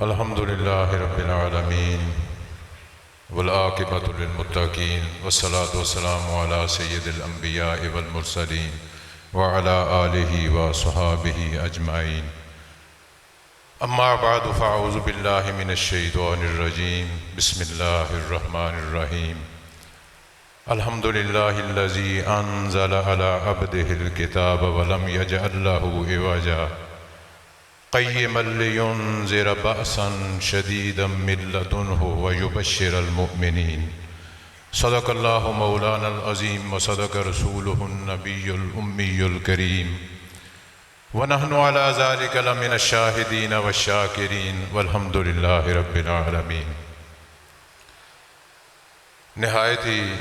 الحمد لله رب العالمين والعاقبة للمتقين والصلاة والسلام على سيد الأنبياء والمرسلين وعلى آله وصحابه أجمعين. أما بعد فأعوذ بالله من الشيطان الرجيم. بسم الله الرحمن الرحيم. الحمد لله الذي أنزل على عبده الكتاب ولم يجعل له عوجا قيما لينذر بأسا شديدا من لدنه ويبشر المؤمنين. صدق الله مولانا العظيم وصدق رسوله النبي الأمي الكريم ونحن على ذلك لمن الشاهدين والشاكرين والحمد لله رب العالمين. نہایت ہی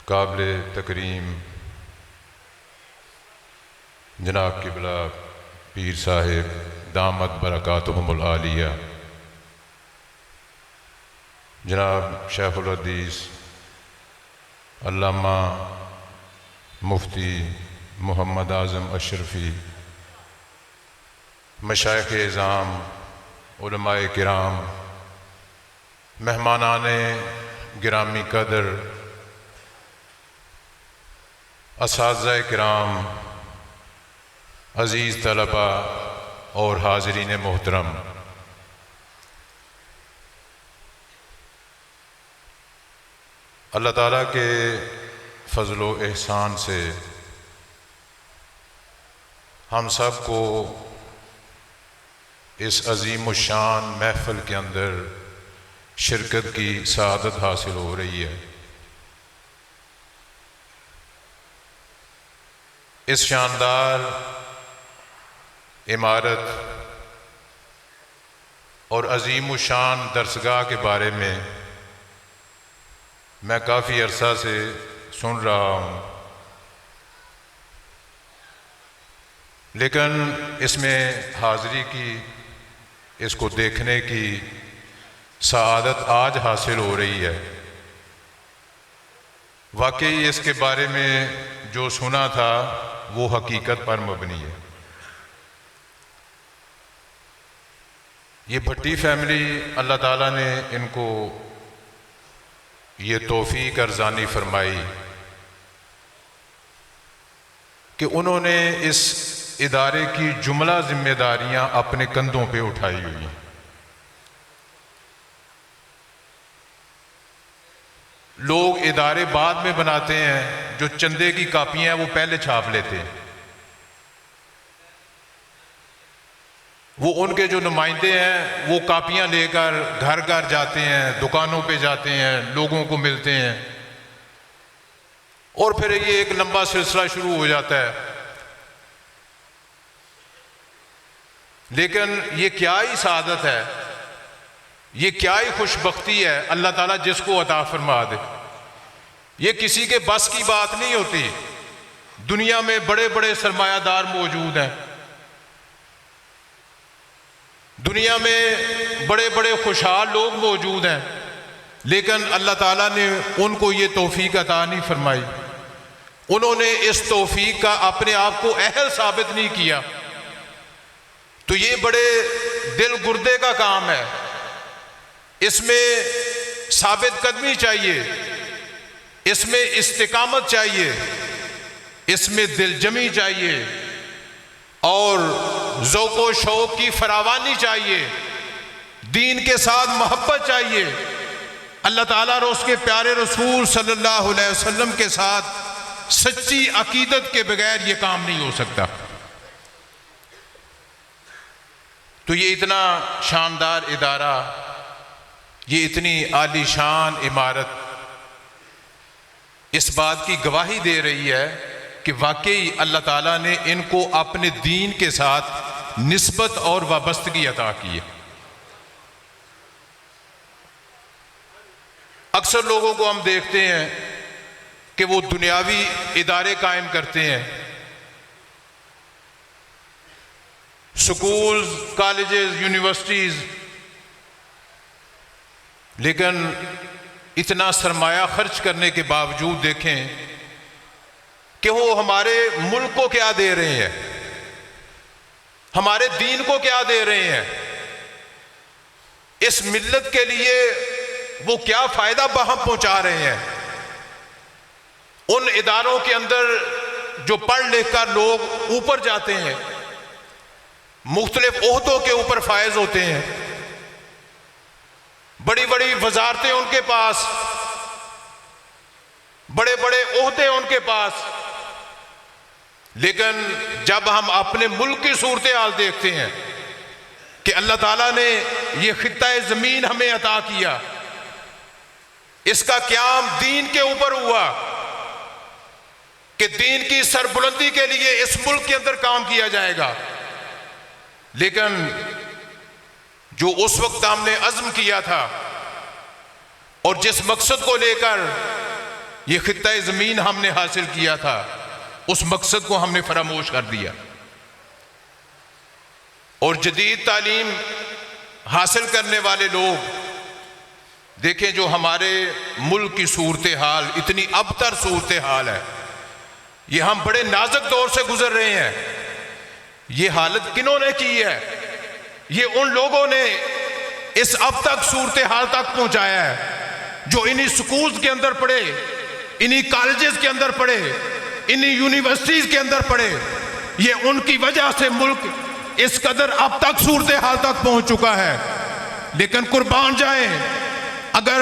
قابل تکریم جناب قبلہ پیر صاحب دامت برکاتہم العالیہ، جناب شیخ الحدیث علامہ مفتی محمد اعظم اشرفی، مشائخ اعظام، علماء کرام، مہمانان گرامی قدر، اساتذہ کرام، عزیز طلبہ اور حاضرین محترم، اللہ تعالیٰ کے فضل و احسان سے ہم سب کو اس عظیم الشان محفل کے اندر شرکت کی سعادت حاصل ہو رہی ہے۔ اس شاندار عمارت اور عظیم الشان درسگاہ کے بارے میں کافی عرصہ سے سن رہا ہوں، لیکن اس میں حاضری کی، اس کو دیکھنے کی سعادت آج حاصل ہو رہی ہے۔ واقعی اس کے بارے میں جو سنا تھا وہ حقیقت پر مبنی ہے۔ یہ بھٹی فیملی، اللہ تعالیٰ نے ان کو یہ توفیق ارزانی فرمائی کہ انہوں نے اس ادارے کی جملہ ذمہ داریاں اپنے کندھوں پہ اٹھائی ہوئی ہیں۔ لوگ ادارے بعد میں بناتے ہیں، جو چندے کی کاپیاں ہیں وہ پہلے چھاپ لیتے ہیں۔ وہ ان کے جو نمائندے ہیں وہ کاپیاں لے کر گھر گھر جاتے ہیں، دکانوں پہ جاتے ہیں، لوگوں کو ملتے ہیں، اور پھر یہ ایک لمبا سلسلہ شروع ہو جاتا ہے۔ لیکن یہ کیا ہی سعادت ہے، یہ کیا ہی خوش بختی ہے، اللہ تعالیٰ جس کو عطا فرما دے۔ یہ کسی کے بس کی بات نہیں ہوتی۔ دنیا میں بڑے بڑے سرمایہ دار موجود ہیں، دنیا میں بڑے بڑے خوشحال لوگ موجود ہیں، لیکن اللہ تعالیٰ نے ان کو یہ توفیق عطا نہیں فرمائی۔ انہوں نے اس توفیق کا اپنے آپ کو اہل ثابت نہیں کیا، تو یہ بڑے دل گردے کا کام ہے۔ اس میں ثابت قدمی چاہیے، اس میں استقامت چاہیے، اس میں دل جمی چاہیے، اور ذوق و شوق کی فراوانی چاہیے، دین کے ساتھ محبت چاہیے، اللہ تعالیٰ اور اس کے پیارے رسول صلی اللہ علیہ وسلم کے ساتھ سچی عقیدت کے بغیر یہ کام نہیں ہو سکتا۔ تو یہ اتنا شاندار ادارہ، یہ اتنی عالی شان عمارت اس بات کی گواہی دے رہی ہے کہ واقعی اللہ تعالیٰ نے ان کو اپنے دین کے ساتھ نسبت اور وابستگی عطا کی ہے۔ اکثر لوگوں کو ہم دیکھتے ہیں کہ وہ دنیاوی ادارے قائم کرتے ہیں، سکولز، کالجز، یونیورسٹیز، لیکن اتنا سرمایہ خرچ کرنے کے باوجود دیکھیں کہ وہ ہمارے ملک کو کیا دے رہے ہیں۔ ہمارے دین کو کیا دے رہے ہیں، اس ملت کے لیے وہ کیا فائدہ بہم پہنچا رہے ہیں۔ ان اداروں کے اندر جو پڑھ لکھ کر لوگ اوپر جاتے ہیں، مختلف عہدوں کے اوپر فائز ہوتے ہیں، بڑی بڑی وزارتیں ان کے پاس، بڑے بڑے عہدے ان کے پاس، لیکن جب ہم اپنے ملک کی صورتحال دیکھتے ہیں کہ اللہ تعالیٰ نے یہ خطہ زمین ہمیں عطا کیا، اس کا قیام دین کے اوپر ہوا کہ دین کی سربلندی کے لیے اس ملک کے اندر کام کیا جائے گا، لیکن جو اس وقت ہم نے عزم کیا تھا اور جس مقصد کو لے کر یہ خطہ زمین ہم نے حاصل کیا تھا، اس مقصد کو ہم نے فراموش کر دیا۔ اور جدید تعلیم حاصل کرنے والے لوگ دیکھیں، جو ہمارے ملک کی صورتحال اتنی ابتر صورتحال ہے، یہ ہم بڑے نازک دور سے گزر رہے ہیں۔ یہ حالت کنہوں نے کی ہے؟ یہ ان لوگوں نے اس اب تک صورتحال تک پہنچایا ہے جو انہی سکولز کے اندر پڑھے، انہی کالجز کے اندر پڑھے، انہی یونیورسٹیز کے اندر پڑھے۔ یہ ان کی وجہ سے ملک اس قدر اب تک صورتحال تک پہنچ چکا ہے۔ لیکن قربان جائیں، اگر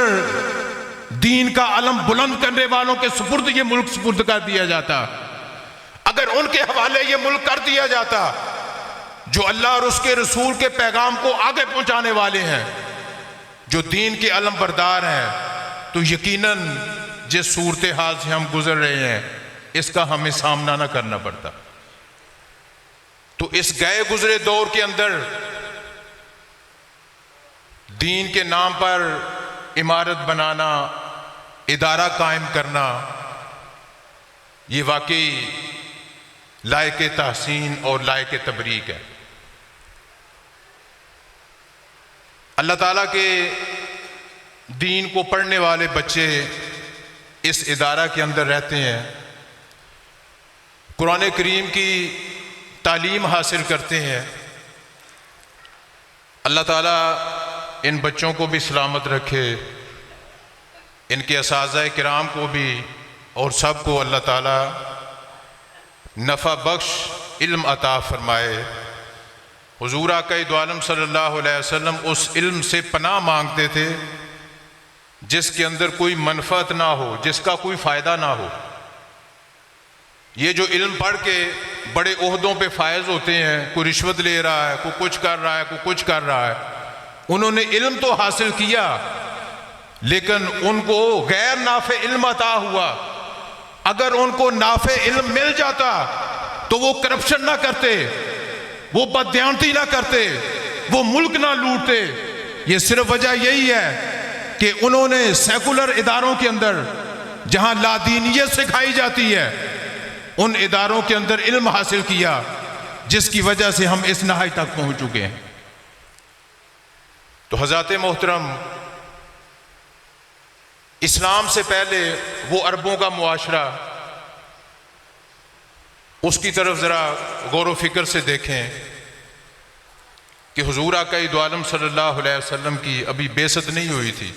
دین کا علم بلند کرنے والوں کے سپرد یہ ملک سپرد کر دیا جاتا، اگر ان کے حوالے یہ ملک کر دیا جاتا جو اللہ اور اس کے رسول کے پیغام کو آگے پہنچانے والے ہیں، جو دین کے علم بردار ہیں، تو یقیناً جس صورتحال سے ہم گزر رہے ہیں اس کا ہمیں سامنا نہ کرنا پڑتا۔ تو اس گئے گزرے دور کے اندر دین کے نام پر عمارت بنانا، ادارہ قائم کرنا، یہ واقعی لائق تحسین اور لائق تبریک ہے۔ اللہ تعالیٰ کے دین کو پڑھنے والے بچے اس ادارہ کے اندر رہتے ہیں، قرآن کریم کی تعلیم حاصل کرتے ہیں۔ اللہ تعالیٰ ان بچوں کو بھی سلامت رکھے، ان کے اساتذہ کرام کو بھی، اور سب کو اللہ تعالیٰ نفع بخش علم عطا فرمائے۔ حضور آقا دو عالم صلی اللہ علیہ وسلم اس علم سے پناہ مانگتے تھے جس کے اندر کوئی منفعت نہ ہو، جس کا کوئی فائدہ نہ ہو۔ یہ جو علم پڑھ کے بڑے عہدوں پہ فائز ہوتے ہیں، کوئی رشوت لے رہا ہے، کوئی کچھ کر رہا ہے، کوئی کچھ کر رہا ہے، انہوں نے علم تو حاصل کیا لیکن ان کو غیر نافع علم عطا ہوا۔ اگر ان کو نافع علم مل جاتا تو وہ کرپشن نہ کرتے، وہ بددیانتی نہ کرتے، وہ ملک نہ لوٹتے۔ یہ صرف وجہ یہی ہے کہ انہوں نے سیکولر اداروں کے اندر جہاں لادینیت سکھائی جاتی ہے، ان اداروں کے اندر علم حاصل کیا، جس کی وجہ سے ہم اس نہائی تک پہنچ چکے ہیں۔ تو حضرات محترم، اسلام سے پہلے وہ عربوں کا معاشرہ، اس کی طرف ذرا غور و فکر سے دیکھیں کہ حضور آقا دو عالم صلی اللہ علیہ وسلم کی ابھی بعثت نہیں ہوئی تھی۔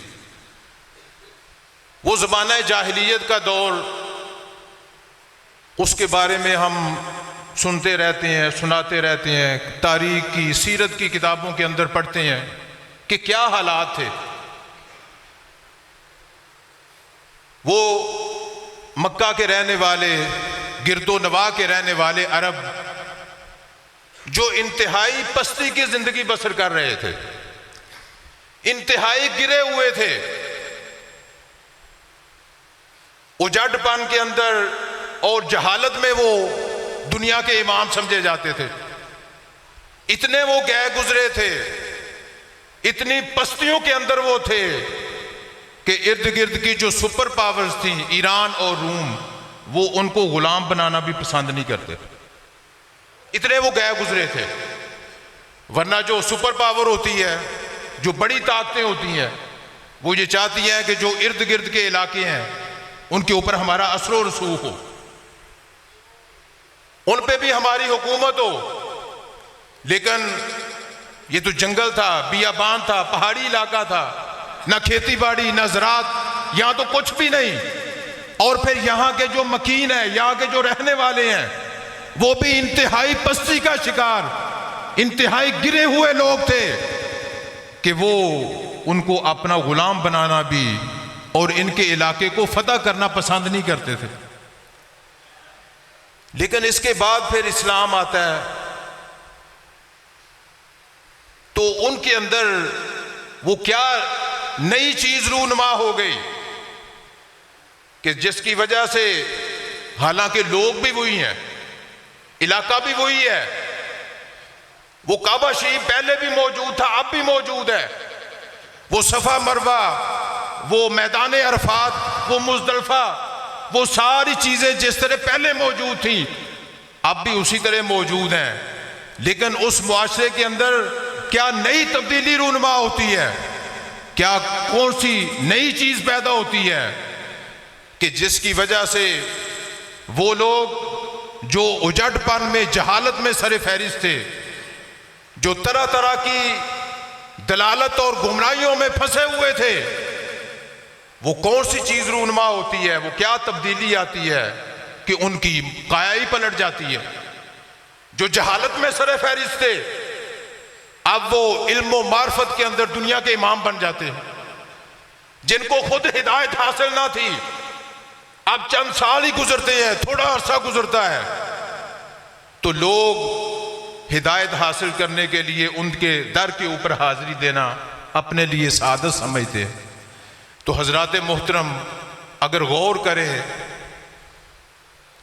وہ زمانہ جاہلیت کا دور، اس کے بارے میں ہم سنتے رہتے ہیں، سناتے رہتے ہیں، تاریخ کی، سیرت کی کتابوں کے اندر پڑھتے ہیں کہ کیا حالات تھے۔ وہ مکہ کے رہنے والے، گرد و نواح کے رہنے والے عرب جو انتہائی پستی کی زندگی بسر کر رہے تھے، انتہائی گرے ہوئے تھے، اجڑ پن کے اندر اور جہالت میں وہ دنیا کے امام سمجھے جاتے تھے۔ اتنے وہ گئے گزرے تھے، اتنی پستیوں کے اندر وہ تھے کہ ارد گرد کی جو سپر پاورز تھیں، ایران اور روم، وہ ان کو غلام بنانا بھی پسند نہیں کرتے، اتنے وہ گئے گزرے تھے۔ ورنہ جو سپر پاور ہوتی ہے، جو بڑی طاقتیں ہوتی ہیں، وہ یہ چاہتی ہیں کہ جو ارد گرد کے علاقے ہیں ان کے اوپر ہمارا اثر و رسوخ ہو، ان پہ بھی ہماری حکومت ہو، لیکن یہ تو جنگل تھا، بیابان تھا، پہاڑی علاقہ تھا، نہ کھیتی باڑی نہ زراعت، یہاں تو کچھ بھی نہیں. اور پھر یہاں کے جو مکین ہیں، یہاں کے جو رہنے والے ہیں، وہ بھی انتہائی پستی کا شکار، انتہائی گرے ہوئے لوگ تھے کہ وہ ان کو اپنا غلام بنانا بھی اور ان کے علاقے کو فتح کرنا پسند نہیں کرتے تھے. لیکن اس کے بعد پھر اسلام آتا ہے تو ان کے اندر وہ کیا نئی چیز رونما ہو گئی کہ جس کی وجہ سے حالانکہ لوگ بھی وہی ہیں، علاقہ بھی وہی ہے، وہ کعبہ شریف پہلے بھی موجود تھا، اب بھی موجود ہے، وہ صفا مروہ، وہ میدان عرفات، وہ مزدلفہ، وہ ساری چیزیں جس طرح پہلے موجود تھیں اب بھی اسی طرح موجود ہیں. لیکن اس معاشرے کے اندر کیا نئی تبدیلی رونما ہوتی ہے، کیا کون سی نئی چیز پیدا ہوتی ہے کہ جس کی وجہ سے وہ لوگ جو اجڑ پن میں، جہالت میں سر فہرست تھے، جو طرح طرح کی دلالت اور گمراہیوں میں پھنسے ہوئے تھے، وہ کون سی چیز رونما ہوتی ہے، وہ کیا تبدیلی آتی ہے کہ ان کی قایا ہی پلٹ جاتی ہے. جو جہالت میں سر فہرست تھے اب وہ علم و معرفت کے اندر دنیا کے امام بن جاتے ہیں. جن کو خود ہدایت حاصل نہ تھی اب چند سال ہی گزرتے ہیں، تھوڑا عرصہ گزرتا ہے تو لوگ ہدایت حاصل کرنے کے لیے ان کے در کے اوپر حاضری دینا اپنے لیے سعادت سمجھتے ہیں. تو حضرات محترم اگر غور کریں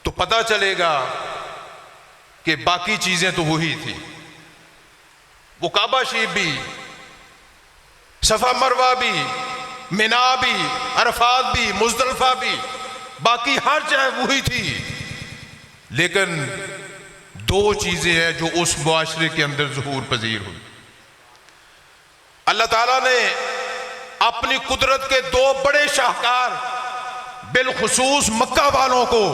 تو پتہ چلے گا کہ باقی چیزیں تو وہی تھی. وہ کعبہ شریف بھی، صفا مروہ بھی، مینا بھی، عرفات بھی، مزدلفہ بھی، باقی ہر جگہ وہی تھی. لیکن دو چیزیں ہیں جو اس معاشرے کے اندر ظہور پذیر ہوئی. اللہ تعالیٰ نے اپنی قدرت کے دو بڑے شاہکار بالخصوص مکہ والوں کو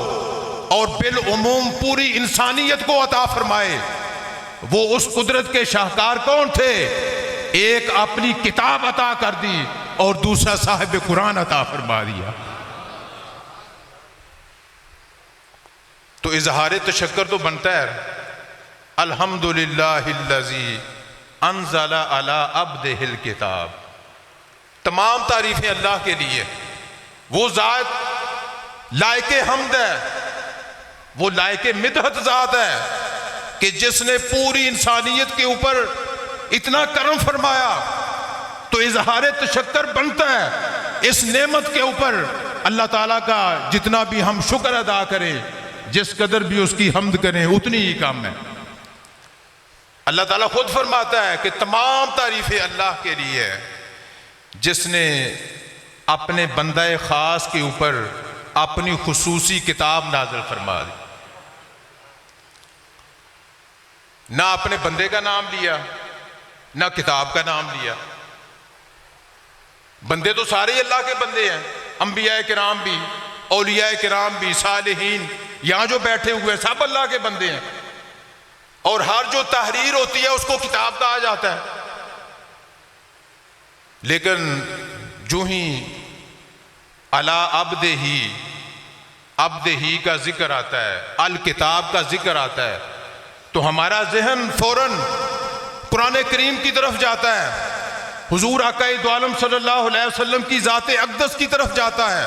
اور بالعموم پوری انسانیت کو عطا فرمائے. وہ اس قدرت کے شاہکار کون تھے؟ ایک اپنی کتاب عطا کر دی اور دوسرا صاحب قرآن عطا فرما دیا. تو اظہار تشکر تو بنتا ہے الحمدللہ الذی انزل علی عبدہ الکتاب. تمام تعریفیں اللہ کے لیے. وہ ذات لائق حمد ہے، وہ لائق مدحت ذات ہے کہ جس نے پوری انسانیت کے اوپر اتنا کرم فرمایا. تو اظہار تشکر بنتا ہے اس نعمت کے اوپر اللہ تعالیٰ کا جتنا بھی ہم شکر ادا کریں، جس قدر بھی اس کی حمد کریں اتنی ہی کم ہے. اللہ تعالیٰ خود فرماتا ہے کہ تمام تعریفیں اللہ کے لیے ہے جس نے اپنے بندہ خاص کے اوپر اپنی خصوصی کتاب نازل فرما دی. نہ اپنے بندے کا نام لیا نہ کتاب کا نام لیا. بندے تو سارے اللہ کے بندے ہیں، انبیاء کرام بھی، اولیاء کرام بھی، صالحین یہاں جو بیٹھے ہوئے سب اللہ کے بندے ہیں. اور ہر جو تحریر ہوتی ہے اس کو کتاب کہا جاتا ہے. لیکن جو ہی علی عبدہ ہی کا ذکر آتا ہے، الکتاب کا ذکر آتا ہے تو ہمارا ذہن فوراً قرآن کریم کی طرف جاتا ہے، حضور آقا دو عالم صلی اللہ علیہ وسلم کی ذات اقدس کی طرف جاتا ہے.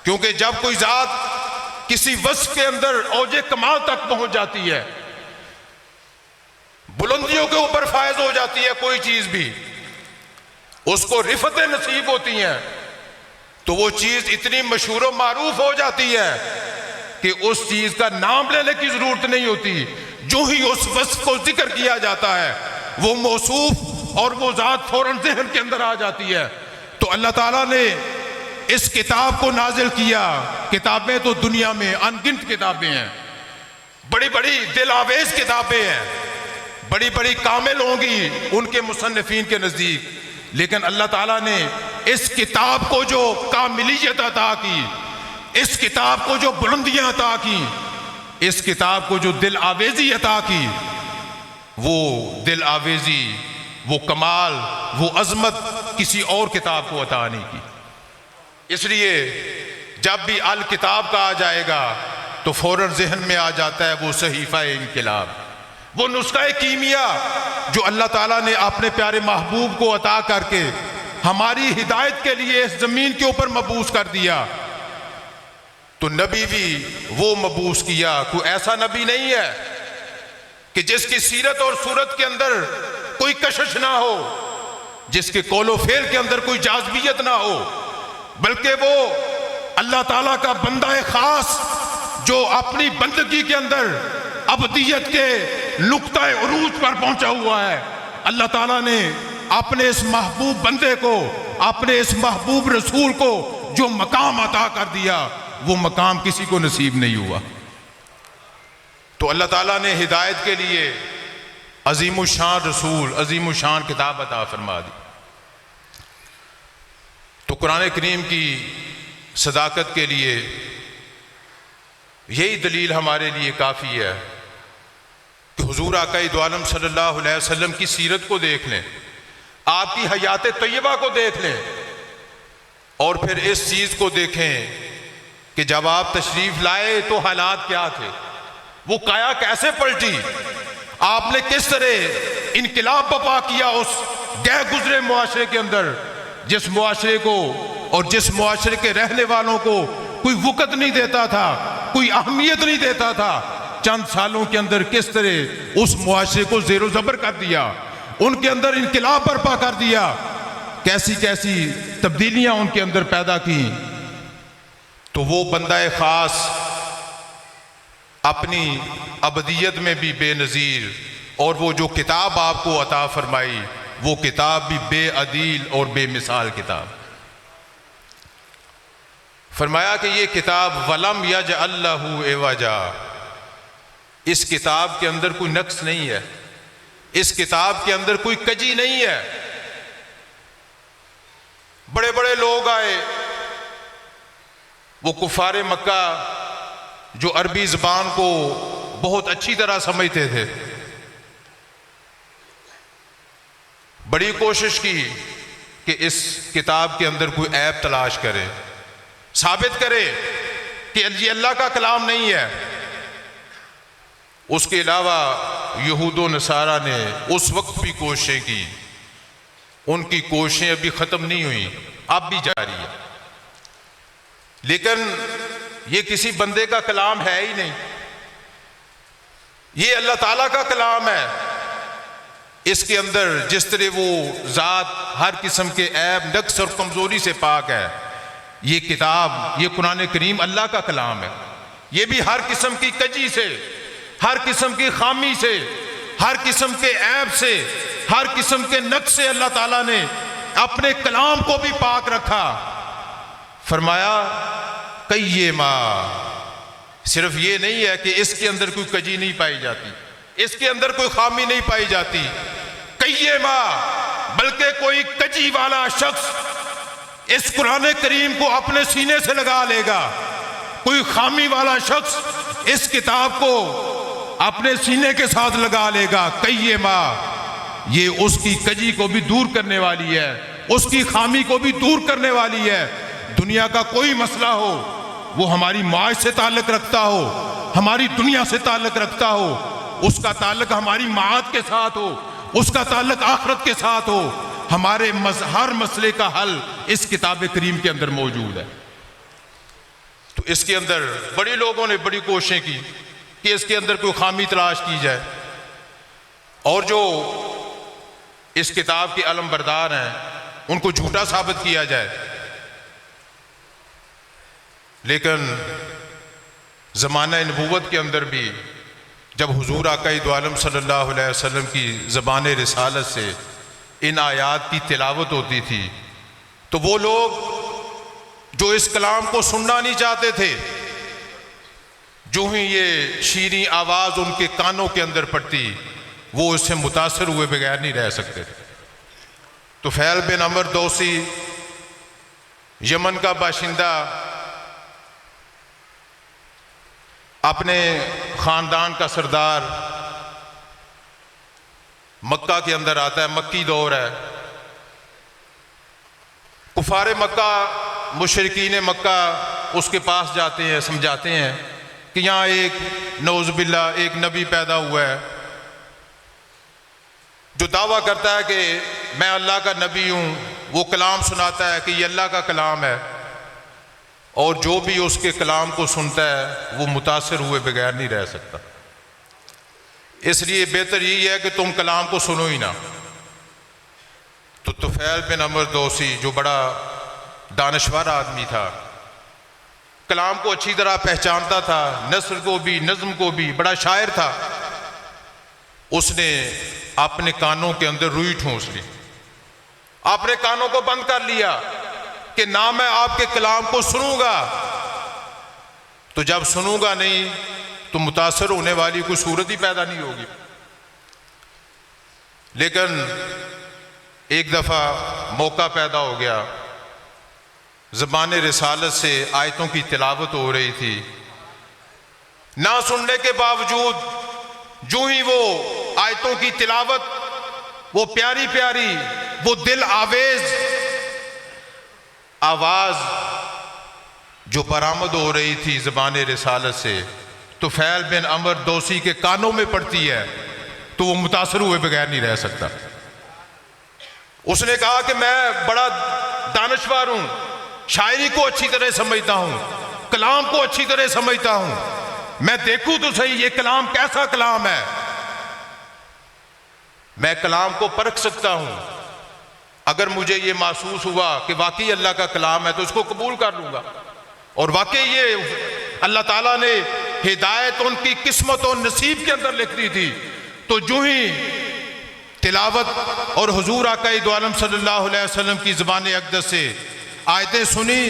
کیونکہ جب کوئی ذات کسی وصف کے اندر اوج کمال تک پہنچ جاتی ہے، بلندیوں کے اوپر فائز ہو جاتی ہے، کوئی چیز بھی اس کو رفتیں نصیب ہوتی ہیں تو وہ چیز اتنی مشہور و معروف ہو جاتی ہے کہ اس چیز کا نام لینے کی ضرورت نہیں ہوتی. جو ہی اس وصف کو ذکر کیا جاتا ہے وہ موصوف اور وہ ذات فوراً ذہن کے اندر آ جاتی ہے. تو اللہ تعالیٰ نے اس کتاب کو نازل کیا. کتابیں تو دنیا میں ان گنت کتابیں ہیں، بڑی بڑی دل آویز کتابیں ہیں، بڑی بڑی کامل ہوں گی ان کے مصنفین کے نزدیک. لیکن اللہ تعالیٰ نے اس کتاب کو جو کاملیت عطا کی، اس کتاب کو جو بلندیاں عطا کی، اس کتاب کو جو دل آویزی عطا کی، وہ دل آویزی، وہ کمال، وہ عظمت کسی اور کتاب کو عطا نہیں کی۔ اس لیے جب بھی الکتاب کہا جائے گا تو فوراً ذہن میں آ جاتا ہے وہ صحیفہ انقلاب، وہ نسخہ کیمیا جو اللہ تعالیٰ نے اپنے پیارے محبوب کو عطا کر کے ہماری ہدایت کے لیے اس زمین کے اوپر مبعوث کر دیا۔ تو نبی بھی وہ مبعوث کیا، کوئی ایسا نبی نہیں ہے کہ جس کی سیرت اور صورت کے اندر کوئی کشش نہ ہو، جس کے قول و فعل کے اندر کوئی جاذبیت نہ ہو، بلکہ وہ اللہ تعالیٰ کا بندہ خاص جو اپنی بندگی کے اندر ابدیت کے نقطہ عروج پر پہنچا ہوا ہے۔ اللہ تعالیٰ نے اپنے اس محبوب بندے کو، اپنے اس محبوب رسول کو جو مقام عطا کر دیا، وہ مقام کسی کو نصیب نہیں ہوا۔ تو اللہ تعالیٰ نے ہدایت کے لیے عظیم الشان رسول، عظیم الشان کتاب عطا فرما دی۔ تو قرآن کریم کی صداقت کے لیے یہی دلیل ہمارے لیے کافی ہے کہ حضور آقا دو عالم صلی اللہ علیہ وسلم کی سیرت کو دیکھ لیں، آپ کی حیات طیبہ کو دیکھ لیں، اور پھر اس چیز کو دیکھیں کہ جب آپ تشریف لائے تو حالات کیا تھے، وہ کایا کیسے پلٹی، آپ نے کس طرح انقلاب برپا کیا اس گئے گزرے معاشرے کے اندر، جس معاشرے کو اور جس معاشرے کے رہنے والوں کو کوئی وقت نہیں دیتا تھا، کوئی اہمیت نہیں دیتا تھا، چند سالوں کے اندر کس طرح اس معاشرے کو زیر و زبر کر دیا، ان کے اندر انقلاب برپا کر دیا، کیسی کیسی تبدیلیاں ان کے اندر پیدا کی۔ تو وہ بندہ خاص اپنی ابدیت میں بھی بے نظیر، اور وہ جو کتاب آپ کو عطا فرمائی وہ کتاب بھی بے عدیل اور بے مثال کتاب۔ فرمایا کہ یہ کتاب وَلَمْ يَجْعَلْ لَهُ عِوَجًا، اس کتاب کے اندر کوئی نقص نہیں ہے، اس کتاب کے اندر کوئی کجی نہیں ہے۔ بڑے بڑے لوگ آئے، وہ کفار مکہ جو عربی زبان کو بہت اچھی طرح سمجھتے تھے، بڑی کوشش کی کہ اس کتاب کے اندر کوئی عیب تلاش کرے، ثابت کرے کہ یہ اللہ کا کلام نہیں ہے۔ اس کے علاوہ یہود و نصارہ نے اس وقت بھی کوششیں کی، ان کی کوششیں ابھی ختم نہیں ہوئیں، اب بھی جاری ہے، لیکن یہ کسی بندے کا کلام ہے ہی نہیں، یہ اللہ تعالیٰ کا کلام ہے۔ اس کے اندر جس طرح وہ ذات ہر قسم کے عیب، نقص اور کمزوری سے پاک ہے، یہ کتاب، یہ قرآن کریم اللہ کا کلام ہے، یہ بھی ہر قسم کی کجی سے، ہر قسم کی خامی سے، ہر قسم کے عیب سے، ہر قسم کے نقص سے اللہ تعالیٰ نے اپنے کلام کو بھی پاک رکھا۔ فرمایا قیما، صرف یہ نہیں ہے کہ اس کے اندر کوئی کجی نہیں پائی جاتی، اس کے اندر کوئی خامی نہیں پائی جاتی، قیما، بلکہ کوئی کجی والا شخص اس قرآن کریم کو اپنے سینے سے لگا لے گا، کوئی خامی والا شخص اس کتاب کو اپنے سینے کے ساتھ لگا لے گا، قیما، یہ اس کی کجی کو بھی دور کرنے والی ہے، اس کی خامی کو بھی دور کرنے والی ہے۔ دنیا کا کوئی مسئلہ ہو، وہ ہماری معاش سے تعلق رکھتا ہو، ہماری دنیا سے تعلق رکھتا ہو، اس کا تعلق ہماری معاد کے ساتھ ہو، اس کا تعلق آخرت کے ساتھ ہو، ہمارے ہر مسئلے کا حل اس کتاب کریم کے اندر موجود ہے۔ تو اس کے اندر بڑے لوگوں نے بڑی کوششیں کی کہ اس کے اندر کوئی خامی تلاش کی جائے، اور جو اس کتاب کے علم بردار ہیں ان کو جھوٹا ثابت کیا جائے۔ لیکن زمانہ نبوت کے اندر بھی جب حضور آقا دو عالم صلی اللہ علیہ وسلم کی زبان رسالت سے ان آیات کی تلاوت ہوتی تھی تو وہ لوگ جو اس کلام کو سننا نہیں چاہتے تھے، جو ہی یہ شیریں آواز ان کے کانوں کے اندر پڑتی وہ اس سے متاثر ہوئے بغیر نہیں رہ سکتے تھے۔ تو فیل بن عمر دوسی، یمن کا باشندہ، اپنے خاندان کا سردار، مکہ کے اندر آتا ہے، مکی دور ہے، کفار مکہ مشرکین مکہ اس کے پاس جاتے ہیں، سمجھاتے ہیں کہ یہاں ایک نعوذ باللہ ایک نبی پیدا ہوا ہے جو دعویٰ کرتا ہے کہ میں اللہ کا نبی ہوں، وہ کلام سناتا ہے کہ یہ اللہ کا کلام ہے، اور جو بھی اس کے کلام کو سنتا ہے وہ متاثر ہوئے بغیر نہیں رہ سکتا۔ اس لیے بہتر یہی ہے کہ تم کلام کو سنو ہی نہ۔ تو طفیل بن عمر دوسی جو بڑا دانشور آدمی تھا، کلام کو اچھی طرح پہچانتا تھا، نثر کو بھی نظم کو بھی، بڑا شاعر تھا، اس نے اپنے کانوں کے اندر روئی ٹھونس لی، اپنے کانوں کو بند کر لیا کہ نہ میں آپ کے کلام کو سنوں گا، تو جب سنوں گا نہیں تو متاثر ہونے والی کوئی صورت ہی پیدا نہیں ہوگی۔ لیکن ایک دفعہ موقع پیدا ہو گیا، زبان رسالت سے آیتوں کی تلاوت ہو رہی تھی، نہ سننے کے باوجود جو ہی وہ آیتوں کی تلاوت، وہ پیاری پیاری، وہ دل آویز آواز جو برآمد ہو رہی تھی زبان رسالت سے، طفیل بن عمر دوسی کے کانوں میں پڑتی ہے تو وہ متاثر ہوئے بغیر نہیں رہ سکتا۔ اس نے کہا کہ میں بڑا دانشور ہوں، شاعری کو اچھی طرح سمجھتا ہوں، کلام کو اچھی طرح سمجھتا ہوں، میں دیکھوں تو صحیح یہ کلام کیسا کلام ہے، میں کلام کو پرکھ سکتا ہوں، اگر مجھے یہ محسوس ہوا کہ واقعی اللہ کا کلام ہے تو اس کو قبول کر لوں گا۔ اور واقعی یہ اللہ تعالیٰ نے ہدایت ان کی قسمت و نصیب کے اندر لکھ دی تھی، تو جو ہی تلاوت اور حضور آقا دو عالم صلی اللہ علیہ وسلم کی زبان اقدس سے آیتیں سنی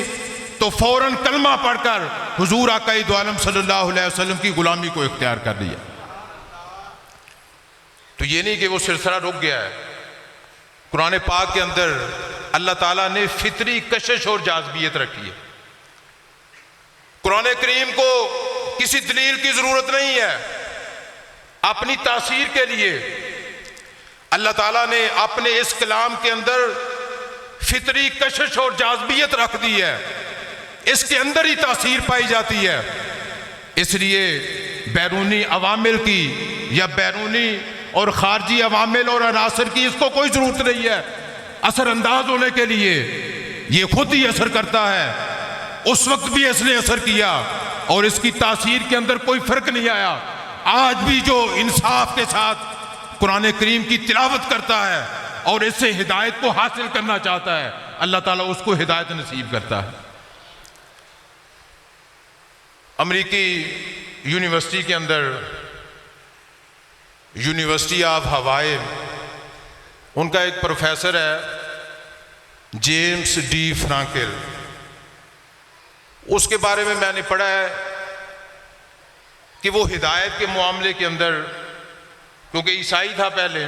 تو فوراً کلمہ پڑھ کر حضور آقا دو عالم صلی اللہ علیہ وسلم کی غلامی کو اختیار کر لیا۔ تو یہ نہیں کہ وہ سلسلہ رک گیا ہے، قرآن پاک کے اندر اللہ تعالیٰ نے فطری کشش اور جاذبیت رکھی ہے۔ قرآن کریم کو کسی دلیل کی ضرورت نہیں ہے، اپنی تاثیر کے لیے اللہ تعالیٰ نے اپنے اس کلام کے اندر فطری کشش اور جاذبیت رکھ دی ہے، اس کے اندر ہی تاثیر پائی جاتی ہے۔ اس لیے بیرونی عوامل کی یا بیرونی اور خارجی عوامل اور عناصر کی اس کو کوئی ضرورت نہیں ہے اثر انداز ہونے کے لیے، یہ خود ہی اثر کرتا ہے۔ اس وقت بھی اس نے اثر کیا اور اس کی تاثیر کے اندر کوئی فرق نہیں آیا۔ آج بھی جو انصاف کے ساتھ قرآن کریم کی تلاوت کرتا ہے اور اس سے ہدایت کو حاصل کرنا چاہتا ہے، اللہ تعالیٰ اس کو ہدایت نصیب کرتا ہے۔ امریکی یونیورسٹی کے اندر، یونیورسٹی آف ہوائی، ان کا ایک پروفیسر ہے جیمز ڈی فرانکل، اس کے بارے میں نے پڑھا ہے کہ وہ ہدایت کے معاملے کے اندر، کیونکہ عیسائی تھا پہلے،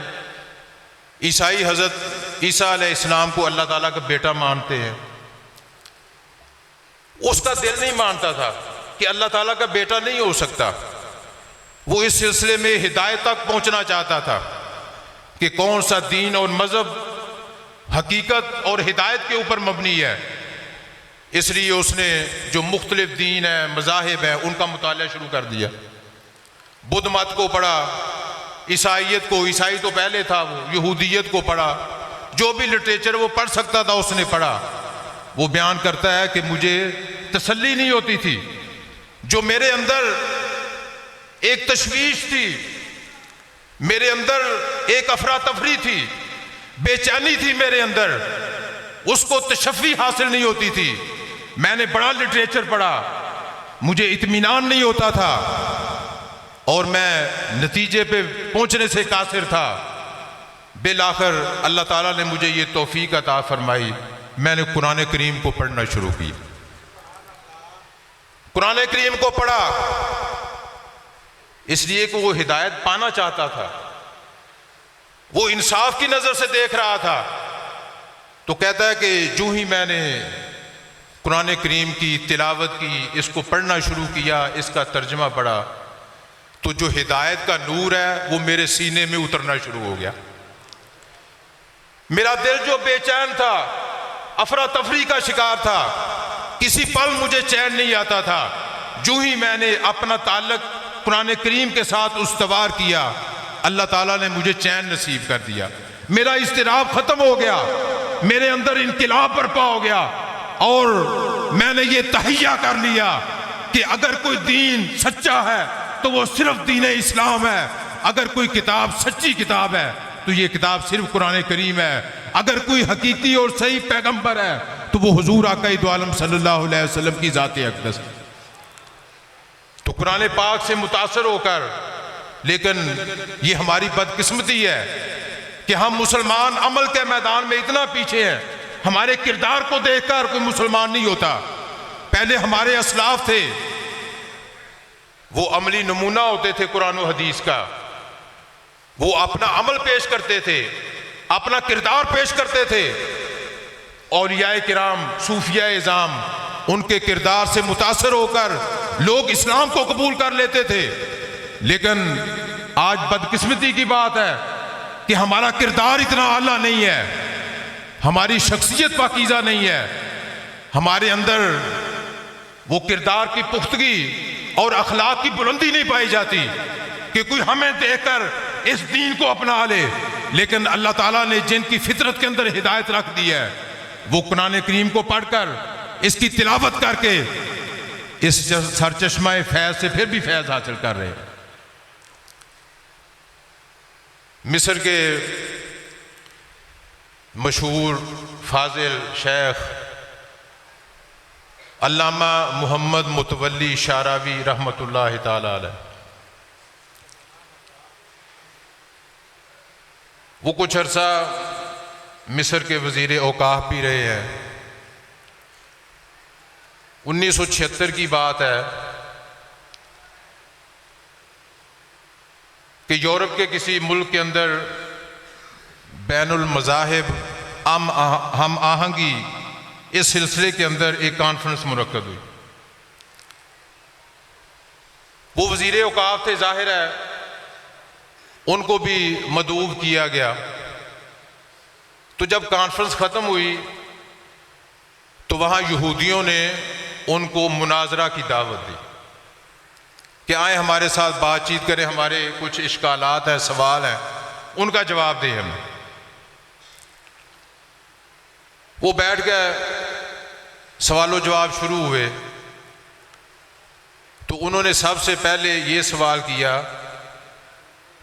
عیسائی حضرت عیسیٰ علیہ السلام کو اللہ تعالیٰ کا بیٹا مانتے ہیں، اس کا دل نہیں مانتا تھا کہ اللہ تعالیٰ کا بیٹا نہیں ہو سکتا۔ وہ اس سلسلے میں ہدایت تک پہنچنا چاہتا تھا کہ کون سا دین اور مذہب حقیقت اور ہدایت کے اوپر مبنی ہے۔ اس لیے اس نے جو مختلف دین ہیں، مذاہب ہیں، ان کا مطالعہ شروع کر دیا۔ بدھ مت کو پڑھا، عیسائیت کو، عیسائی تو پہلے تھا، وہ یہودیت کو پڑھا، جو بھی لٹریچر وہ پڑھ سکتا تھا اس نے پڑھا۔ وہ بیان کرتا ہے کہ مجھے تسلی نہیں ہوتی تھی، جو میرے اندر ایک تشویش تھی، میرے اندر ایک افراتفری تھی، بے چینی تھی میرے اندر، اس کو تشفی حاصل نہیں ہوتی تھی۔ میں نے بڑا لٹریچر پڑھا، مجھے اطمینان نہیں ہوتا تھا اور میں نتیجے پہ پہنچنے سے قاصر تھا۔ بالآخر اللہ تعالیٰ نے مجھے یہ توفیق عطا فرمائی، میں نے قرآن کریم کو پڑھنا شروع کی۔ قرآن کریم کو پڑھا اس لیے کہ وہ ہدایت پانا چاہتا تھا، وہ انصاف کی نظر سے دیکھ رہا تھا۔ تو کہتا ہے کہ جو ہی میں نے قرآن کریم کی تلاوت کی، اس کو پڑھنا شروع کیا، اس کا ترجمہ پڑھا، تو جو ہدایت کا نور ہے وہ میرے سینے میں اترنا شروع ہو گیا۔ میرا دل جو بے چین تھا، افراتفری کا شکار تھا، کسی پل مجھے چین نہیں آتا تھا، جو ہی میں نے اپنا تعلق قرآن کریم کے ساتھ استوار کیا، اللہ تعالیٰ نے مجھے چین نصیب کر دیا۔ میرا اضطراب ختم ہو گیا، میرے اندر انقلاب برپا ہو گیا، اور میں نے یہ تہیہ کر لیا کہ اگر کوئی دین سچا ہے تو وہ صرف دین اسلام ہے، اگر کوئی کتاب سچی کتاب ہے تو یہ کتاب صرف قرآن کریم ہے، اگر کوئی حقیقی اور صحیح پیغمبر ہے تو وہ حضور آقا دو عالم صلی اللہ علیہ وسلم کی ذات اقدس۔ تو قرآن پاک سے متاثر ہو کر، لیکن یہ ہماری بدقسمتی ہے کہ ہم مسلمان عمل کے میدان میں اتنا پیچھے ہیں، ہمارے کردار کو دیکھ کر کوئی مسلمان نہیں ہوتا۔ پہلے ہمارے اسلاف تھے، وہ عملی نمونہ ہوتے تھے قرآن و حدیث کا، وہ اپنا عمل پیش کرتے تھے، اپنا کردار پیش کرتے تھے۔ اولیاء کرام، صوفیاء اعظام، ان کے کردار سے متاثر ہو کر لوگ اسلام کو قبول کر لیتے تھے۔ لیکن آج بدقسمتی کی بات ہے کہ ہمارا کردار اتنا اعلیٰ نہیں ہے، ہماری شخصیت پاکیزہ نہیں ہے، ہمارے اندر وہ کردار کی پختگی اور اخلاق کی بلندی نہیں پائی جاتی کہ کوئی ہمیں دیکھ کر اس دین کو اپنا لے۔ لیکن اللہ تعالیٰ نے جن کی فطرت کے اندر ہدایت رکھ دی ہے، وہ قرآن کریم کو پڑھ کر، اس کی تلاوت کر کے اس سرچشمہ فیض سے پھر بھی فیض حاصل کر رہے ہیں۔ مصر کے مشہور فاضل شیخ علامہ محمد متولی شعراوی رحمۃ اللہ تعالی علیہ، وہ کچھ عرصہ مصر کے وزیر اوقاف بھی رہے ہیں۔ 1976 کی بات ہے کہ یورپ کے کسی ملک کے اندر بین المذاہب ہم آہنگی اس سلسلے کے اندر ایک کانفرنس منعقد ہوئی۔ وہ وزیر اوقاف تھے، ظاہر ہے ان کو بھی مدعو کیا گیا۔ تو جب کانفرنس ختم ہوئی تو وہاں یہودیوں نے ان کو مناظرہ کی دعوت دی کہ آئیں ہمارے ساتھ بات چیت کریں، ہمارے کچھ اشکالات ہیں، سوال ہیں، ان کا جواب دیں ہمیں۔ وہ بیٹھ گئے، سوال و جواب شروع ہوئے۔ تو انہوں نے سب سے پہلے یہ سوال کیا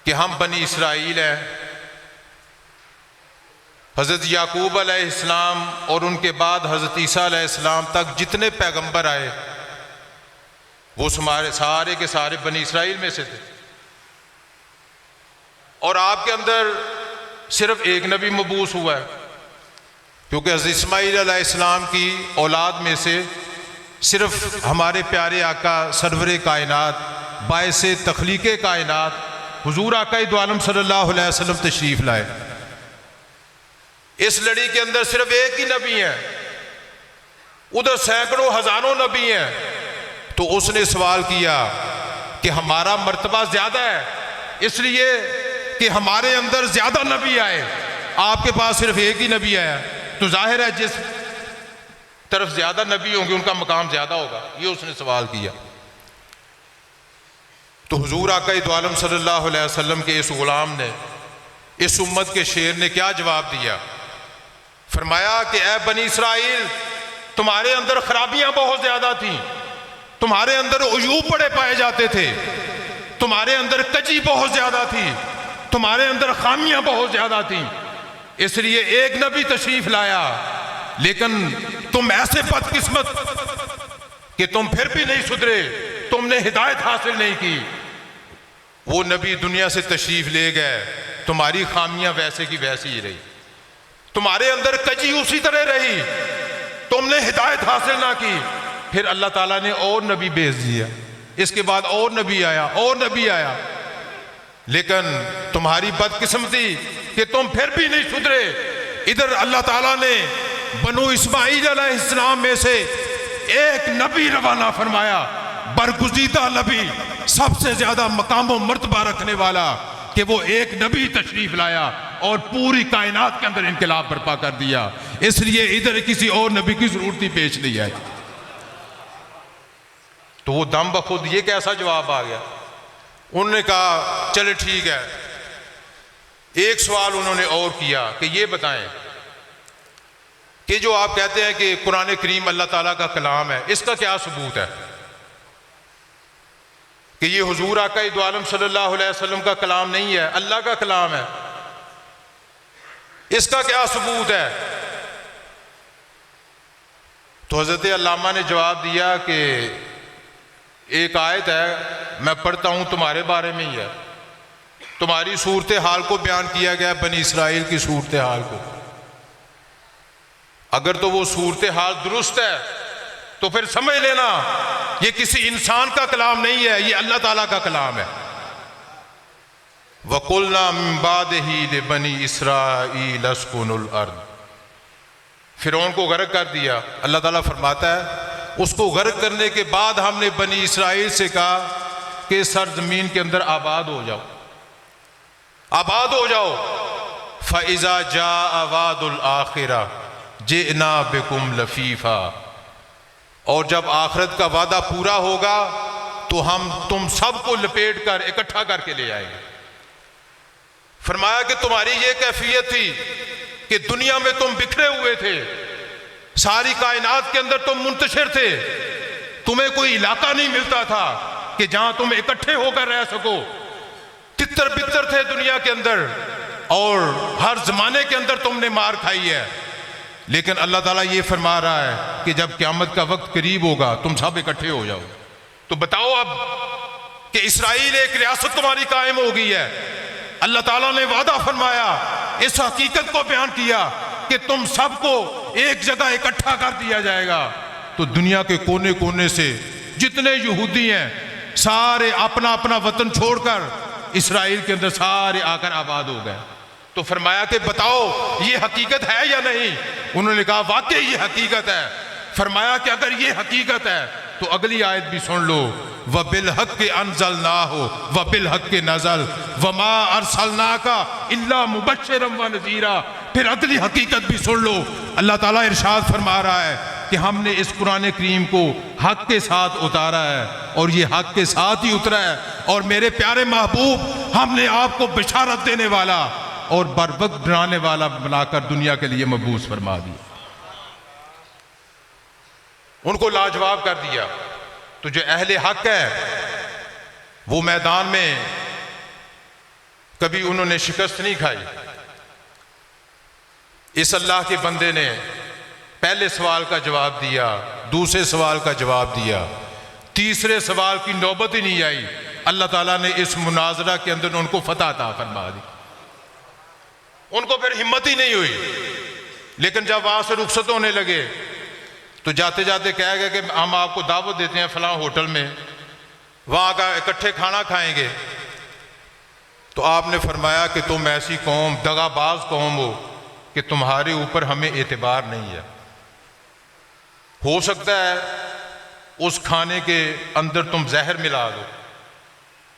کہ ہم بنی اسرائیل ہیں، حضرت یعقوب علیہ السلام اور ان کے بعد حضرت عیسیٰ علیہ السلام تک جتنے پیغمبر آئے وہ سارے کے سارے بنی اسرائیل میں سے تھے، اور آپ کے اندر صرف ایک نبی مبعوث ہوا ہے، کیونکہ حضرت اسماعیل علیہ السلام کی اولاد میں سے صرف ہمارے پیارے آقا سرور کائنات باعث تخلیق کائنات حضور آقا دو عالم صلی اللہ علیہ وسلم تشریف لائے۔ اس لڑی کے اندر صرف ایک ہی نبی ہے، ادھر سینکڑوں ہزاروں نبی ہیں۔ تو اس نے سوال کیا کہ ہمارا مرتبہ زیادہ ہے اس لیے کہ ہمارے اندر زیادہ نبی آئے، آپ کے پاس صرف ایک ہی نبی آیا، تو ظاہر ہے جس طرف زیادہ نبی ہوں گے ان کا مقام زیادہ ہوگا۔ یہ اس نے سوال کیا۔ تو حضور آقا دو عالم صلی اللہ علیہ وسلم کے اس غلام نے، اس امت کے شیر نے کیا جواب دیا؟ فرمایا کہ اے بنی اسرائیل، تمہارے اندر خرابیاں بہت زیادہ تھیں، تمہارے اندر عیوب بڑے پائے جاتے تھے، تمہارے اندر کجی بہت زیادہ تھی، تمہارے اندر خامیاں بہت زیادہ تھیں، اس لیے ایک نبی تشریف لایا، لیکن تم ایسے بدقسمت کہ تم پھر بھی نہیں سدھرے، تم نے ہدایت حاصل نہیں کی۔ وہ نبی دنیا سے تشریف لے گئے، تمہاری خامیاں ویسے کی ویسی ہی رہی، تمہارے اندر کجی اسی طرح رہی، تم نے ہدایت حاصل نہ کی۔ پھر اللہ تعالیٰ نے اور نبی بھیج دیا، اس کے بعد اور نبی آیا، اور نبی آیا، لیکن تمہاری بدقسمتی کہ تم پھر بھی نہیں سدھرے۔ ادھر اللہ تعالیٰ نے بنو اسماعیل علیہ السلام میں سے ایک نبی روانہ فرمایا، برگزیدہ نبی، سب سے زیادہ مقام و مرتبہ رکھنے والا، کہ وہ ایک نبی تشریف لایا، اور پوری کائنات کے اندر انقلاب برپا کر دیا. اس لیے ادھر کسی اور نبی کی ضرورت ہی پیش نہیں آئی. تو وہ دم بخود یہ کیسا جواب آ گیا. انہوں نے کہا چلے ٹھیک ہے. ایک سوال انہوں نے اور کیا کہ یہ بتائیں کہ جو آپ کہتے ہیں کہ قرآن کریم اللہ تعالیٰ کا کلام ہے، اس کا کیا ثبوت ہے کہ یہ حضور آقا دو عالم صلی اللہ علیہ وسلم کا کلام نہیں ہے، اللہ کا کلام ہے؟ اس کا کیا ثبوت ہے؟ تو حضرت علامہ نے جواب دیا کہ ایک آیت ہے، میں پڑھتا ہوں، تمہارے بارے میں ہی ہے. تمہاری صورتحال کو بیان کیا گیا، بنی اسرائیل کی صورتحال کو. اگر تو وہ صورتحال درست ہے تو پھر سمجھ لینا یہ کسی انسان کا کلام نہیں ہے، یہ اللہ تعالیٰ کا کلام ہے. وَقُلْنَا مِن بَعْدِهِ لِبَنِي إِسْرَائِيلَ اسْكُنُوا الْأَرْضَ. فرعون کو غرق کر دیا. اللہ تعالیٰ فرماتا ہے اس کو غرق کرنے کے بعد ہم نے بنی اسرائیل سے کہا کہ سرزمین کے اندر آباد ہو جاؤ، آباد ہو جاؤ. فَإِذَا جَاءَ وَعْدُ الْآخِرَةِ جِئْنَا بِكُمْ لَفِيفًا. اور جب آخرت کا وعدہ پورا ہوگا تو ہم تم سب کو لپیٹ کر اکٹھا کر کے لے آئیں گے. فرمایا کہ تمہاری یہ کیفیت تھی کہ دنیا میں تم بکھرے ہوئے تھے، ساری کائنات کے اندر تم منتشر تھے، تمہیں کوئی علاقہ نہیں ملتا تھا کہ جہاں تم اکٹھے ہو کر رہ سکو. تتر بتر تھے دنیا کے اندر اور ہر زمانے کے اندر تم نے مار کھائی ہے. لیکن اللہ تعالیٰ یہ فرما رہا ہے کہ جب قیامت کا وقت قریب ہوگا تم سب اکٹھے ہو جاؤ. تو بتاؤ اب کہ اسرائیل ایک ریاست تمہاری قائم ہو گئی ہے. اللہ تعالیٰ نے وعدہ فرمایا، اس حقیقت کو بیان کیا کہ تم سب کو ایک جگہ اکٹھا کر دیا جائے گا. تو دنیا کے کونے کونے سے جتنے یہودی ہیں سارے اپنا اپنا وطن چھوڑ کر اسرائیل کے اندر سارے آ کر آباد ہو گئے. تو فرمایا کہ بتاؤ یہ حقیقت ہے یا نہیں؟ انہوں نے کہا واقعی یہ حقیقت ہے. فرمایا کہ اگر یہ حقیقت ہے تو اگلی آیت بھی سن لو، وَبِالْحَقِّ أَنزَلْنَاهُ وَبِالْحَقِّ نَزَلَ وَمَا أَرْسَلْنَاكَ إِلَّا مُبَشِّرًا وَنَذِيرًا. پھر اگلی حقیقت بھی سن لو. اللہ تعالیٰ ارشاد فرما رہا ہے کہ ہم نے اس قرآن کریم کو حق کے ساتھ اتارا ہے اور یہ حق کے ساتھ ہی اترا ہے. اور میرے پیارے محبوب، ہم نے آپ کو بشارت دینے والا اور بر وقت ڈرانے والا بنا کر دنیا کے لیے مبعوث فرما دیا. ان کو لاجواب کر دیا. تو جو اہل حق ہے وہ میدان میں کبھی انہوں نے شکست نہیں کھائی. اس اللہ کے بندے نے پہلے سوال کا جواب دیا، دوسرے سوال کا جواب دیا، تیسرے سوال کی نوبت ہی نہیں آئی. اللہ تعالیٰ نے اس مناظرہ کے اندر ان کو فتح عطا فرما دی. ان کو پھر ہمت ہی نہیں ہوئی. لیکن جب وہاں سے رخصت ہونے لگے تو جاتے جاتے کہہ گئے کہ ہم آپ کو دعوت دیتے ہیں فلاں ہوٹل میں، وہاں کا اکٹھے کھانا کھائیں گے. تو آپ نے فرمایا کہ تم ایسی قوم، دغا باز قوم ہو کہ تمہارے اوپر ہمیں اعتبار نہیں ہے. ہو سکتا ہے اس کھانے کے اندر تم زہر ملا دو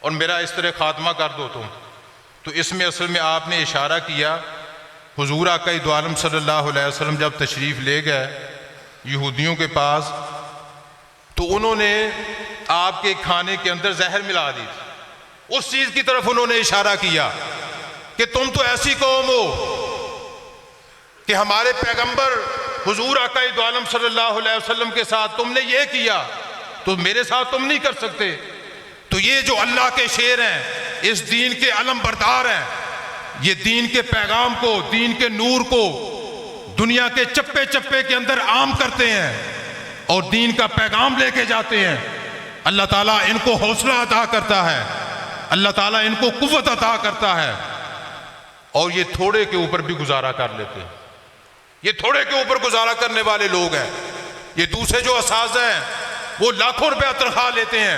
اور میرا اس طرح خاتمہ کر دو تم. تو اس میں اصل میں آپ نے اشارہ کیا حضور آقا دو عالم صلی اللہ علیہ وسلم جب تشریف لے گئے یہودیوں کے پاس تو انہوں نے آپ کے کھانے کے اندر زہر ملا دی تھی. اس چیز کی طرف انہوں نے اشارہ کیا کہ تم تو ایسی قوم ہو کہ ہمارے پیغمبر حضور آقا دو عالم صلی اللہ علیہ وسلم کے ساتھ تم نے یہ کیا تو میرے ساتھ تم نہیں کر سکتے. تو یہ جو اللہ کے شیر ہیں، اس دین کے علم بردار ہیں، یہ دین کے پیغام کو، دین کے نور کو دنیا کے چپے چپے کے اندر عام کرتے ہیں اور دین کا پیغام لے کے جاتے ہیں. اللہ تعالیٰ ان کو حوصلہ عطا کرتا ہے، اللہ تعالیٰ ان کو قوت عطا کرتا ہے اور یہ تھوڑے کے اوپر بھی گزارا کر لیتے ہیں. یہ تھوڑے کے اوپر گزارا کرنے والے لوگ ہیں. یہ دوسرے جو اساتذہ ہیں وہ لاکھوں روپیہ تنخواہ لیتے ہیں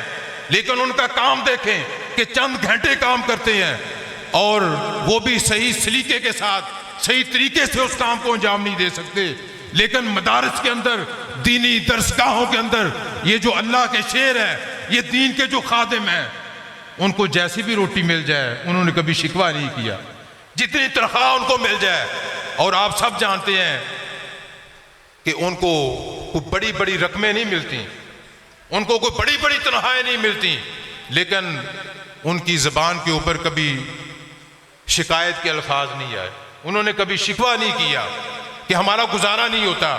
لیکن ان کا کام دیکھیں کہ چند گھنٹے کام کرتے ہیں اور وہ بھی صحیح سلیقے کے ساتھ صحیح طریقے سے اس کام کو انجام نہیں دے سکتے. لیکن مدارس کے اندر، دینی درسگاہوں کے اندر یہ جو اللہ کے شیر ہیں، یہ دین کے جو خادم ہیں، ان کو جیسی بھی روٹی مل جائے انہوں نے کبھی شکوہ نہیں کیا جتنی تنخواہ ان کو مل جائے، اور آپ سب جانتے ہیں کہ ان کو کوئی بڑی بڑی رقمیں نہیں ملتی، ان کو کوئی بڑی بڑی تنخواہیں نہیں ملتی، لیکن ان کی زبان کے اوپر کبھی شکایت کے الفاظ نہیں آئے، انہوں نے کبھی شکوہ نہیں کیا کہ ہمارا گزارا نہیں ہوتا،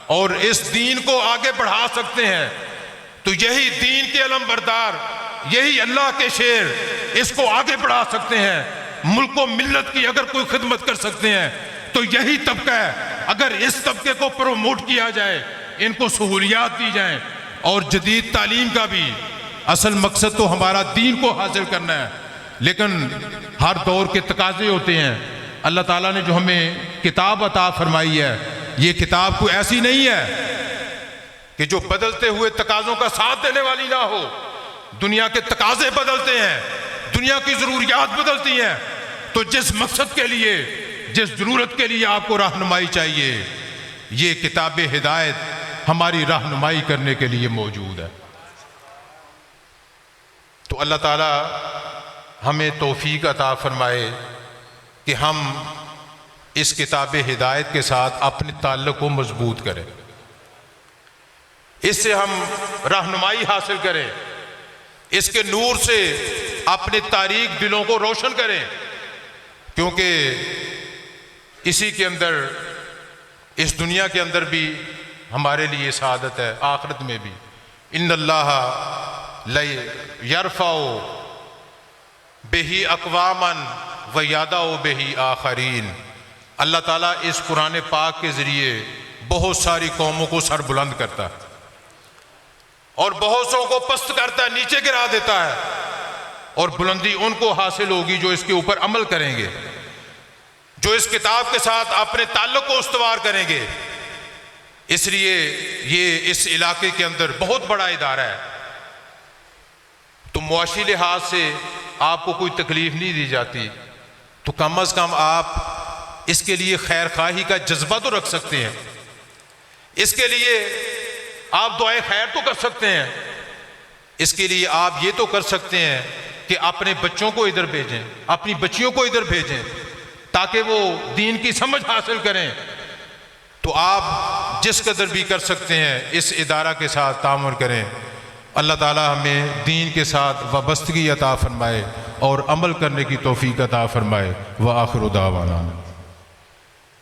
اور اس دین کو آگے بڑھا سکتے ہیں۔ تو یہی دین کے علم بردار، یہی اللہ کے شیر اس کو آگے بڑھا سکتے ہیں۔ ملک و ملت کی اگر کوئی خدمت کر سکتے ہیں تو یہی طبقہ ہے۔ اگر اس طبقے کو پروموٹ کیا جائے، ان کو سہولیات دی جائیں، اور جدید تعلیم کا بھی اصل مقصد تو ہمارا دین کو حاصل کرنا ہے، لیکن ہر دور کے تقاضے ہوتے ہیں۔ اللہ تعالیٰ نے جو ہمیں کتاب عطا فرمائی ہے، یہ کتاب کوئی ایسی نہیں ہے کہ جو بدلتے ہوئے تقاضوں کا ساتھ دینے والی نہ ہو۔ دنیا کے تقاضے بدلتے ہیں، دنیا کی ضروریات بدلتی ہیں، تو جس مقصد کے لیے، جس ضرورت کے لیے آپ کو رہنمائی چاہیے، یہ کتاب ہدایت ہماری رہنمائی کرنے کے لیے موجود ہے۔ تو اللہ تعالیٰ ہمیں توفیق عطا فرمائے کہ ہم اس کتاب ہدایت کے ساتھ اپنے تعلق کو مضبوط کریں، اس سے ہم رہنمائی حاصل کریں، اس کے نور سے اپنے تاریک دلوں کو روشن کریں، کیونکہ اسی کے اندر، اس دنیا کے اندر بھی ہمارے لیے سعادت ہے، آخرت میں بھی۔ ان اللہ یرفع بہ اقواما ویضع بہ آخرین۔ اللہ تعالیٰ اس قرآن پاک کے ذریعے بہت ساری قوموں کو سر بلند کرتا ہے، اور بہت سو کو پست کرتا ہے، نیچے گرا دیتا ہے، اور بلندی ان کو حاصل ہوگی جو اس کے اوپر عمل کریں گے، جو اس کتاب کے ساتھ اپنے تعلق کو استوار کریں گے۔ اس لیے یہ اس علاقے کے اندر بہت بڑا ادارہ ہے، تو معاشی لحاظ سے آپ کو کوئی تکلیف نہیں دی جاتی، تو کم از کم آپ اس کے لیے خیر خواہی کا جذبہ تو رکھ سکتے ہیں، اس کے لیے آپ دعائیں خیر تو کر سکتے ہیں، اس کے لیے آپ یہ تو کر سکتے ہیں کہ اپنے بچوں کو ادھر بھیجیں، اپنی بچیوں کو ادھر بھیجیں، تاکہ وہ دین کی سمجھ حاصل کریں۔ تو آپ جس قدر بھی کر سکتے ہیں اس ادارہ کے ساتھ تعاون کریں۔ اللہ تعالی ہمیں دین کے ساتھ وابستگی عطا فرمائے اور عمل کرنے کی توفیق عطا فرمائے۔ وآخر دعوانا